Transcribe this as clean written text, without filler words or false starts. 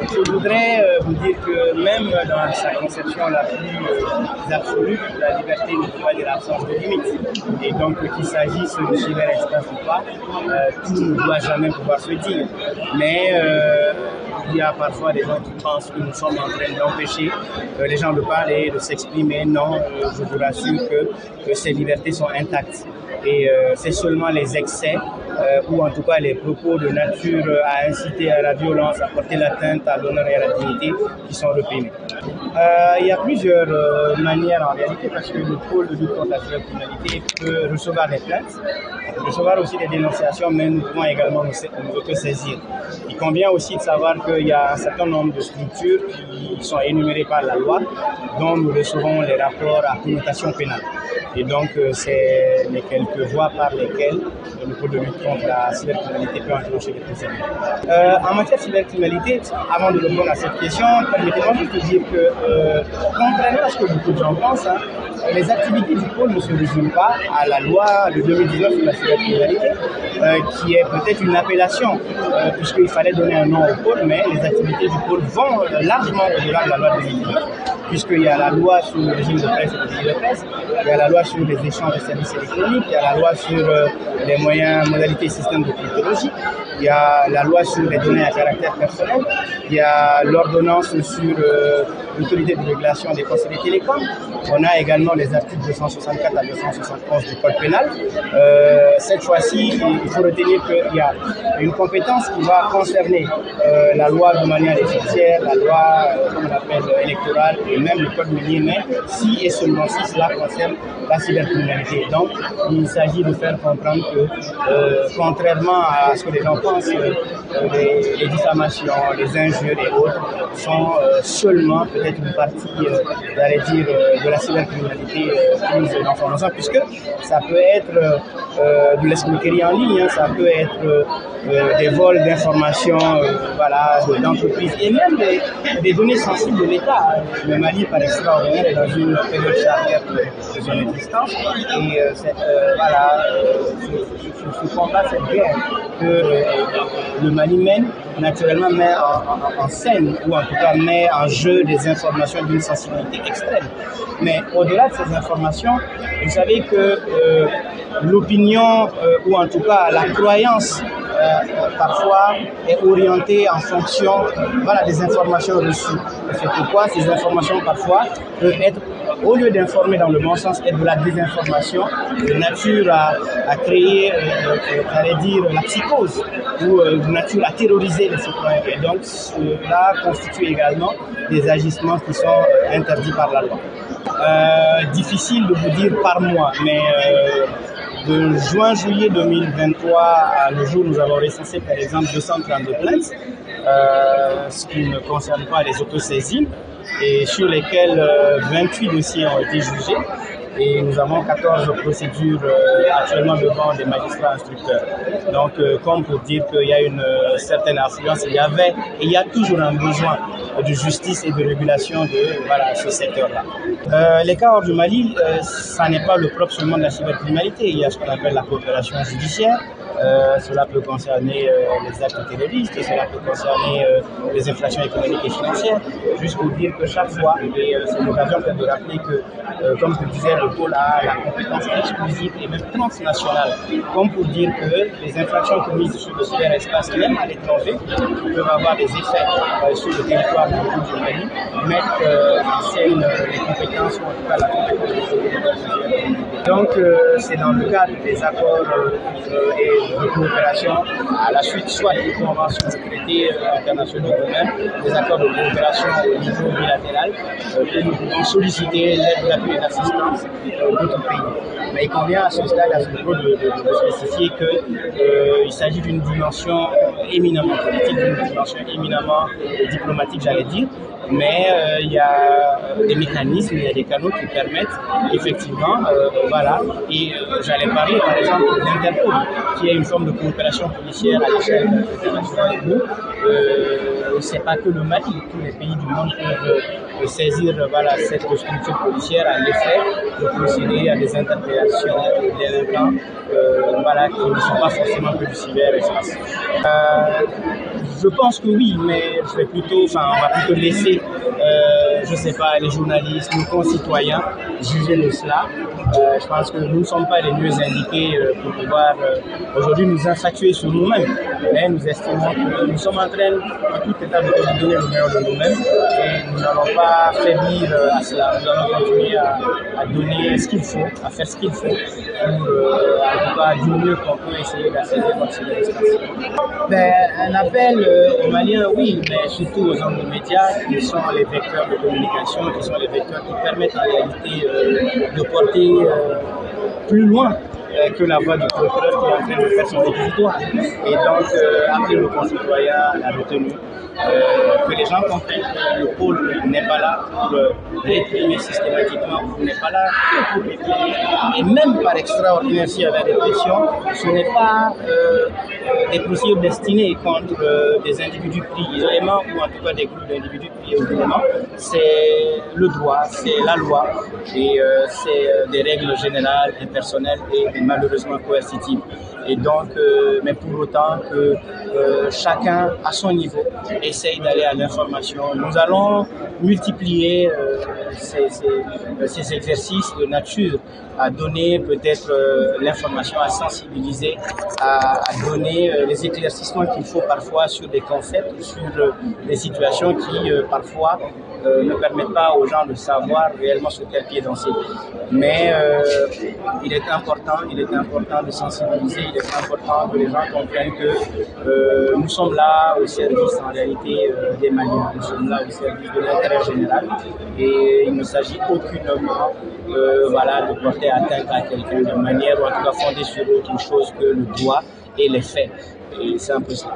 Je voudrais vous dire que même dans sa conception la plus absolue, la liberté ne peut pas dire l'absence de limites. Et donc qu'il s'agisse du cyberespace ou pas, tout ne doit jamais pouvoir se dire. Mais il y a parfois des gens qui pensent que nous sommes en train d'empêcher les gens de parler, de s'exprimer. Non, je vous rassure que ces libertés sont intactes. Et c'est seulement les excès ou en tout cas les propos de nature à inciter à la violence, à porter l'atteinte à l'honneur et à la dignité qui sont réprimés. Il y a plusieurs manières en réalité parce que le pôle de lutte contre la cybercriminalité peut recevoir des plaintes, recevoir aussi des dénonciations, mais nous pouvons également nous auto-saisir. Il convient aussi de savoir qu'il y a un certain nombre de structures qui sont énumérées par la loi dont nous recevons les rapports à connotation pénale. Et donc, c'est les quelques voies par lesquelles le pôle de lutte contre la cybercriminalité peut enclencher des procédures. En matière de cybercriminalité, avant de répondre à cette question, permettez-moi juste de dire que, contrairement à ce que beaucoup de gens pensent, les activités du pôle ne se résument pas à la loi de 2019 sur la cybercriminalité, qui est peut-être une appellation, puisqu'il fallait donner un nom au pôle, mais les activités du pôle vont largement au-delà de la loi de 2019, puisqu'il y a la loi sur le régime de presse et de délit de presse, il y a la loi sur les échanges de services électroniques, il y a la loi sur les moyens, modalités et systèmes de cryptologie, il y a la loi sur les données à caractère personnel, il y a l'ordonnance sur l'autorité de régulation des postes et des télécoms. On a également les articles 264 à 271 du code pénal. Cette fois-ci, il faut retenir qu'il y a une compétence qui va concerner la loi de manière judiciaire, la loi, comme on appelle, électorale et même le code minier, mais si et seulement si cela concerne la cybercriminalité. Donc, il s'agit de faire comprendre que, contrairement à ce que les gens pensent, les diffamations, les injures et autres sont seulement peut-être une partie, j'allais dire, de la cybercriminalité prise dans son ensemble, puisque ça peut être de l'escroquerie en ligne, ça peut être des vols d'informations d'entreprises et même des données sensibles de l'État. Le Mali, par extraordinaire, est dans une période charnière de son existence et ce combat, cette guerre que le Mali mène, naturellement met en scène ou en tout cas met en jeu des informations d'une sensibilité extrême. Mais au-delà de ces informations, vous savez que l'opinion ou en tout cas la croyance parfois est orientée en fonction des informations reçues. C'est pourquoi ces informations parfois peuvent être, au lieu d'informer dans le bon sens, être de la désinformation, de nature à créer, j'allais dire, la psychose ou de nature à terroriser les citoyens. Et donc cela constitue également des agissements qui sont interdits par la loi. Difficile de vous dire par mois, mais de juin-juillet 2023 le jour où nous avons recensé par exemple 232 plaintes, ce qui ne concerne pas les autosaisines, et sur lesquels 28 dossiers ont été jugés. Et nous avons 14 procédures actuellement devant des magistrats instructeurs. Donc, comme pour dire qu'il y a une certaine affluence, il y avait et il y a toujours un besoin de justice et de régulation de ce secteur-là. Les cas hors du Mali, ça n'est pas le propre seulement de la cybercriminalité. Il y a ce qu'on appelle la coopération judiciaire. Cela peut concerner les actes terroristes, cela peut concerner les infractions économiques et financières. Juste pour dire que chaque fois, et c'est l'occasion de rappeler que, comme je disais, le pôle a la compétence exclusive et même transnationale, comme pour dire que les infractions commises sur le cyberespace, même à l'étranger, peuvent avoir des effets sur le territoire du Mali, mettre en scène les compétences ou en tout cas la compétence. Donc, c'est dans le cadre des accords et de coopération, à la suite soit des conventions de traités internationaux ou même des accords de coopération au niveau bilatéral, que nous pouvons solliciter l'aide d'appui et d'assistance d'autres pays. Mais il convient à ce stade, à ce niveau, de spécifier qu'il s'agit d'une dimension éminemment politique, d'une dimension éminemment diplomatique, j'allais dire. Mais il y a des mécanismes, il y a des canaux qui permettent effectivement, et j'allais parler par exemple d'Interpol, qui est une forme de coopération policière à l'échelle internationale où c'est pas que le Mali, tous les pays du monde peuvent saisir cette structure policière à l'effet de procéder à des interpellations de délinquants qui ne sont pas forcément que du cyberespace. Je pense que oui, mais je vais plutôt, on va plutôt laisser, je sais pas, les journalistes, nos concitoyens juger de cela. Je pense que nous ne sommes pas les mieux indiqués pour pouvoir aujourd'hui nous infatuer sur nous-mêmes, mais nous estimons que nous sommes en train, en tout état de cause, de donner le meilleur de nous-mêmes et nous n'allons pas faiblir à cela. Nous allons continuer à donner ce qu'il faut, à faire ce qu'il faut pour, en tout cas, du mieux qu'on peut essayer d'assainir notre civilisation. Un appel aux Maliens, oui, mais surtout aux hommes de médias qui sont les vecteurs de communication, qui sont les vecteurs qui permettent en réalité de porter plus loin que la voix du procureur qui est en train de faire son réquisitoire. Et donc, appeler nos concitoyens à la retenue, que les gens comprennent que le pôle n'est pas là pour réprimer systématiquement, n'est pas là que pour réprimer. Et même par extraordinaire, s'il y avait des pressions, ce n'est pas des procédures destinées contre des individus pris isolément ou en tout cas des groupes d'individus pris isolément. C'est le droit, c'est la loi et c'est des règles générales, impersonnelles et malheureusement coercitives. Et donc, mais pour autant que chacun à son niveau essaye d'aller à l'information. Nous allons multiplier ces exercices de nature à donner peut-être l'information, à sensibiliser, à donner les éclaircissements qu'il faut parfois sur des concepts, sur des situations qui parfois ne permettent pas aux gens de savoir réellement sur quel pied danser. Mais il est important de sensibiliser, il est important que les gens comprennent que nous sommes là au service en réalité des Maliens, nous sommes là au service de l'intérêt général et il ne s'agit aucunement de porter atteinte à quelqu'un de manière ou en tout cas fondée sur autre chose que le droit et les faits. Et c'est un peu ça.